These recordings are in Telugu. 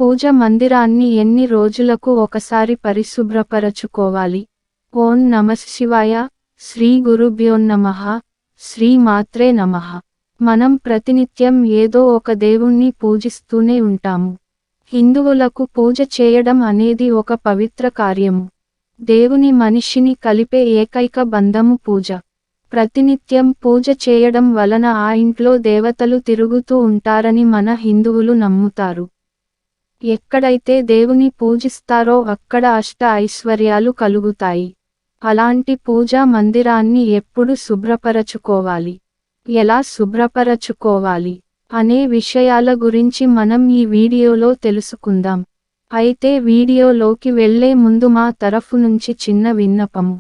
పూజ మందిరాన్ని ఎన్ని రోజులకు ఒకసారి పరిశుభ్రపరచుకోవాలి? ఓం నమఃశివాయ. శ్రీ గురుభ్యో నమః. శ్రీ మాత్రే నమః. మనం ప్రతినిత్యం ఏదో ఒక దేవుణ్ణి పూజిస్తూనే ఉంటాము. హిందువులకు పూజ చేయడం అనేది ఒక పవిత్ర కార్యము. దేవుని మనిషిని కలిపే ఏకైక బంధము పూజ. ప్రతినిత్యం పూజ చేయడం వలన ఆ ఇంట్లో దేవతలు తిరుగుతూ ఉంటారని మన హిందువులు నమ్ముతారు. ఎక్కడైతే దేవుని పూజిస్తారో అక్కడ అష్ట ఐశ్వర్యాలు కలుగుతాయి. అలాంటి పూజా మందిరాన్ని ఎప్పుడు శుభ్రపరచుకోవాలి, ఎలా శుభ్రపరచుకోవాలి అనే విషయాల గురించి మనం ఈ వీడియోలో తెలుసుకుందాం. అయితే వీడియోలోకి వెళ్లే ముందు మా తరఫు నుంచి చిన్న విన్నపము.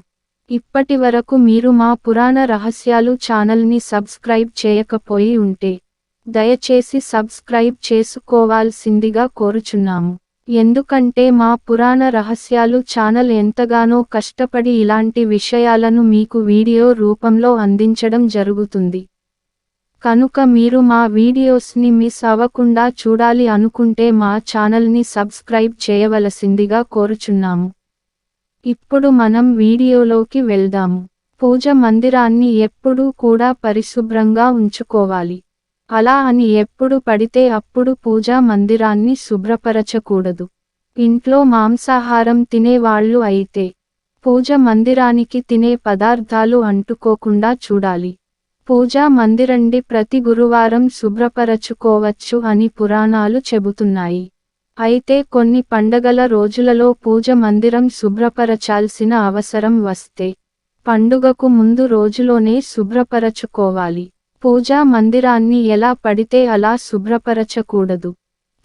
ఇప్పటివరకు మీరు మా పురాణ రహస్యాలు ఛానల్ని సబ్స్క్రైబ్ చేయకపోయి ఉంటే దయచేసి సబ్స్క్రైబ్ చేసుకోవాల్సిందిగా కోరుచున్నాము. ఎందుకంటే మా పురాణ రహస్యాలు ఛానల్ ఎంతగానో కష్టపడి ఇలాంటి విషయాలను మీకు వీడియో రూపంలో అందించడం జరుగుతుంది. కనుక మీరు మా వీడియోస్ని మిస్ అవ్వకుండా చూడాలి అనుకుంటే మా ఛానల్ని సబ్స్క్రైబ్ చేయవలసిందిగా కోరుచున్నాము. ఇప్పుడు మనం వీడియోలోకి వెళ్దాము. పూజ మందిరాన్ని ఎప్పుడూ కూడా పరిశుభ్రంగా ఉంచుకోవాలి. అలా అని ఎప్పుడు పడితే అప్పుడు పూజా మందిరాన్ని శుభ్రపరచకూడదు. ఇంట్లో మాంసాహారం తినేవాళ్ళు అయితే పూజ మందిరానికి తినే పదార్థాలు అంటుకోకుండా చూడాలి. పూజా మందిరండి ప్రతి గురువారం శుభ్రపరచుకోవచ్చు అని పురాణాలు చెబుతున్నాయి. అయితే కొన్ని పండగల రోజులలో పూజ మందిరం శుభ్రపరచాల్సిన అవసరం వస్తే పండుగకు ముందు రోజులోనే శుభ్రపరచుకోవాలి. పూజా మందిరాన్ని ఎలా పడితే అలా శుభ్రపరచకూడదు.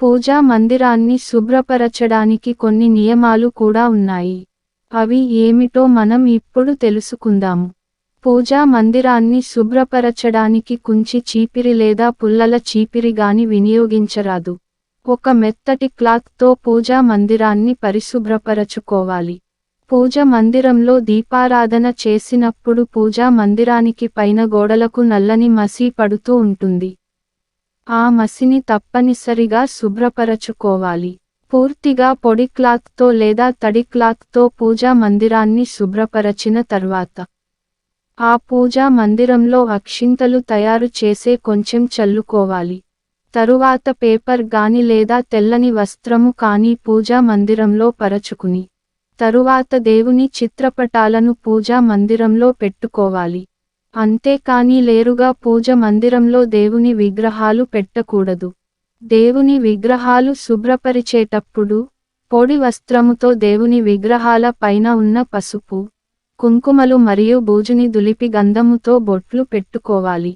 పూజా మందిరాన్ని శుభ్రపరచడానికి కొన్ని నియమాలు కూడా ఉన్నాయి. అవి ఏమిటో మనం ఇప్పుడు తెలుసుకుందాము. పూజా మందిరాన్ని శుభ్రపరచడానికి కుంచి చీపిరి లేదా పుల్లల చీపిరి గాని వినియోగించరాదు. ఒక మెత్తటి క్లాత్తో పూజా మందిరాన్ని పరిశుభ్రపరచుకోవాలి. పూజ మందిరంలో దీపారాధన చేసినప్పుడు పూజా మందిరానికి పైన గోడలకు నల్లని మసి పడుతూ ఉంటుంది. ఆ మసిని తప్పనిసరిగా శుభ్రపరచుకోవాలి. పూర్తిగా పొడి క్లాత్తో లేదా తడి క్లాత్తో పూజా మందిరాన్ని శుభ్రపరచిన తర్వాత ఆ పూజా మందిరంలో అక్షింతలు తయారు చేసే కొంచెం చల్లుకోవాలి. తరువాత పేపర్ గాని లేదా తెల్లని వస్త్రము కానీ పూజా మందిరంలో పరచుకుని తరువాత దేవుని చిత్రపటాలను పూజా మందిరంలో పెట్టుకోవాలి. అంతేకానీ లేరుగా పూజ మందిరంలో దేవుని విగ్రహాలు పెట్టకూడదు. దేవుని విగ్రహాలు శుభ్రపరిచేటప్పుడు పొడి వస్త్రముతో దేవుని విగ్రహాల పైన ఉన్న పసుపు, కుంకుమలు మరియు బూజుని దులిపి గంధముతో బొట్లు పెట్టుకోవాలి.